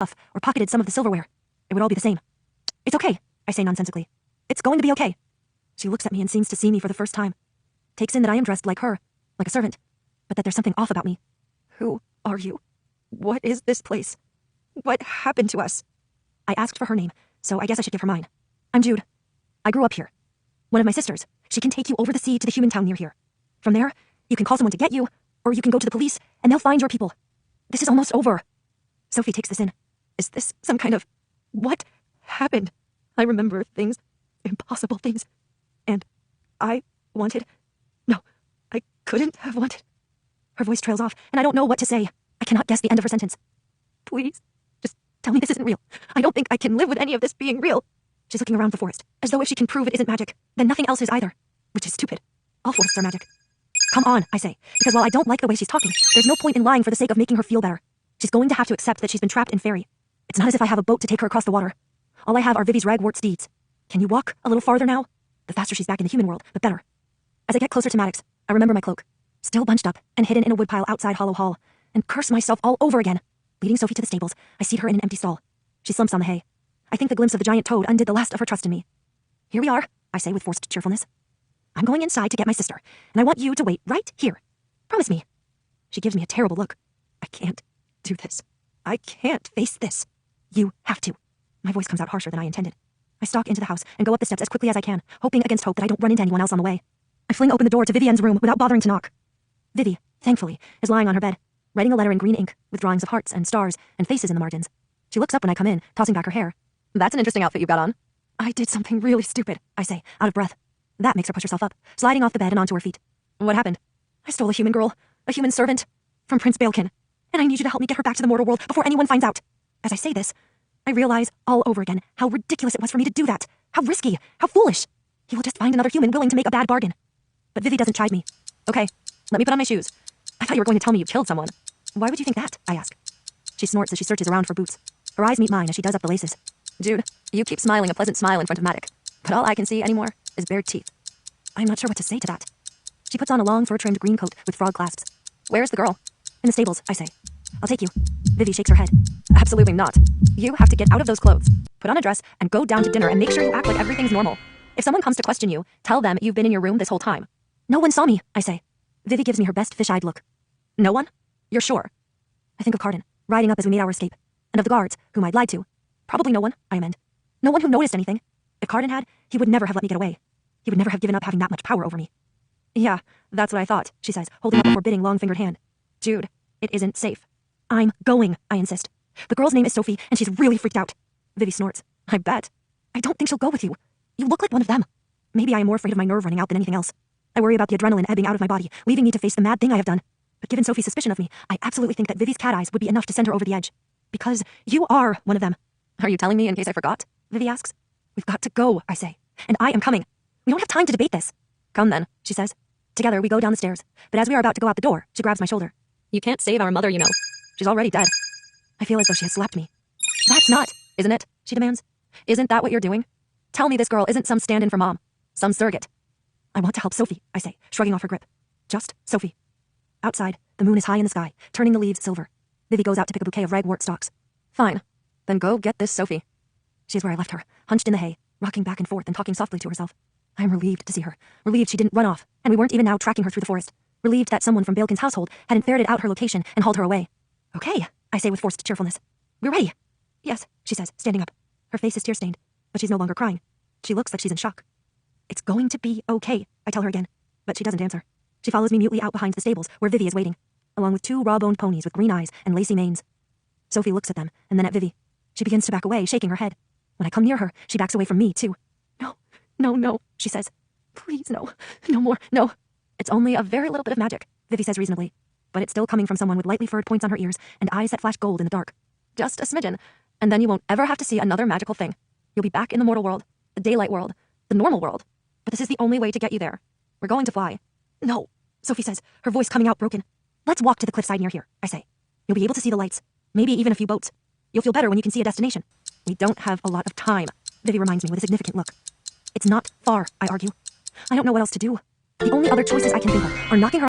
or pocketed some of the silverware. It would all be the same. It's okay, I say nonsensically. It's going to be okay. She looks at me and seems to see me for the first time. Takes in that I am dressed like her, like a servant, but that there's something off about me. Who are you? What is this place? What happened to us? I asked for her name, so I guess I should give her mine. I'm Jude. I grew up here. One of my sisters. She can take you over the sea to the human town near here. From there, you can call someone to get you, or you can go to the police, and they'll find your people. This is almost over. Sophie takes this in. Is this some kind of... What happened? I remember things, impossible things, and I wanted... No, I couldn't have wanted... Her voice trails off, and I don't know what to say. I cannot guess the end of her sentence. Please, just tell me this isn't real. I don't think I can live with any of this being real. She's looking around the forest, as though if she can prove it isn't magic, then nothing else is either. Which is stupid. All forests are magic. Come on, I say, because while I don't like the way she's talking, there's no point in lying for the sake of making her feel better. She's going to have to accept that she's been trapped in fairy. It's not as if I have a boat to take her across the water. All I have are Vivi's ragwort steeds. Can you walk a little farther now? The faster she's back in the human world, the better. As I get closer to Maddox, I remember my cloak, still bunched up and hidden in a woodpile outside Hollow Hall, and curse myself all over again. Leading Sophie to the stables, I see her in an empty stall. She slumps on the hay. I think the glimpse of the giant toad undid the last of her trust in me. Here we are, I say with forced cheerfulness. I'm going inside to get my sister, and I want you to wait right here. Promise me. She gives me a terrible look. I can't do this. I can't face this. You have to. My voice comes out harsher than I intended. I stalk into the house and go up the steps as quickly as I can, hoping against hope that I don't run into anyone else on the way. I fling open the door to Vivienne's room without bothering to knock. Vivi, thankfully, is lying on her bed, writing a letter in green ink with drawings of hearts and stars and faces in the margins. She looks up when I come in, tossing back her hair. That's an interesting outfit you've got on. I did something really stupid, I say, out of breath. That makes her push herself up, sliding off the bed and onto her feet. What happened? I stole a human girl, a human servant, from Prince Baelkin, and I need you to help me get her back to the mortal world before anyone finds out. As I say this, I realize all over again how ridiculous it was for me to do that. How risky, how foolish. He will just find another human willing to make a bad bargain. But Vivi doesn't chide me. Okay, let me put on my shoes. I thought you were going to tell me you killed someone. Why would you think that? I ask. She snorts as she searches around for boots. Her eyes meet mine as she does up the laces. Jude, you keep smiling a pleasant smile in front of Maddox, but all I can see anymore is bared teeth. I'm not sure what to say to that. She puts on a long fur-trimmed green coat with frog clasps. Where's the girl? In the stables, I say. I'll take you. Vivi shakes her head. Absolutely not. You have to get out of those clothes, put on a dress, and go down to dinner and make sure you act like everything's normal. If someone comes to question you, tell them you've been in your room this whole time. No one saw me, I say. Vivi gives me her best fish-eyed look. No one? You're sure? I think of Cardin, riding up as we made our escape, and of the guards, whom I'd lied to. Probably no one, I amend. No one who noticed anything. If Cardin had, he would never have let me get away. He would never have given up having that much power over me. Yeah, that's what I thought, she says, holding up a forbidding long-fingered hand. Jude, it isn't safe. I'm going, I insist. The girl's name is Sophie, and she's really freaked out. Vivi snorts. I bet. I don't think she'll go with you. You look like one of them. Maybe I am more afraid of my nerve running out than anything else. I worry about the adrenaline ebbing out of my body, leaving me to face the mad thing I have done. But given Sophie's suspicion of me, I absolutely think that Vivi's cat eyes would be enough to send her over the edge. Because you are one of them. Are you telling me in case I forgot? Vivi asks. We've got to go, I say. And I am coming. We don't have time to debate this. Come then, she says. Together we go down the stairs, but as we are about to go out the door, she grabs my shoulder. You can't save our mother, you know. She's already dead. I feel as though she has slapped me. That's not, isn't it? She demands. Isn't that what you're doing? Tell me this girl isn't some stand-in for Mom. Some surrogate. I want to help Sophie, I say, shrugging off her grip. Just Sophie. Outside, the moon is high in the sky, turning the leaves silver. Vivi goes out to pick a bouquet of ragwort stalks. Fine. Then go get this Sophie. She is where I left her, hunched in the hay, rocking back and forth and talking softly to herself. I am relieved to see her, relieved she didn't run off, and we weren't even now tracking her through the forest, relieved that someone from Baelkin's household hadn't ferreted out her location and hauled her away. Okay, I say with forced cheerfulness. We're ready. Yes, she says, standing up. Her face is tear-stained, but she's no longer crying. She looks like she's in shock. It's going to be okay, I tell her again, but she doesn't answer. She follows me mutely out behind the stables, where Vivi is waiting, along with 2 raw-boned ponies with green eyes and lacy manes. Sophie looks at them, and then at Vivi. She begins to back away, shaking her head. When I come near her, she backs away from me, too. No, she says. Please, no. No more, no. It's only a very little bit of magic, Vivi says reasonably. But it's still coming from someone with lightly furred points on her ears and eyes that flash gold in the dark. Just a smidgen, and then you won't ever have to see another magical thing. You'll be back in the mortal world, the daylight world, the normal world. But this is the only way to get you there. We're going to fly. No, Sophie says, her voice coming out broken. Let's walk to the cliffside near here, I say. You'll be able to see the lights, maybe even a few boats. You'll feel better when you can see a destination. We don't have a lot of time, Vivi reminds me with a significant look. It's not far, I argue. I don't know what else to do. The only other choices I can think of are knocking her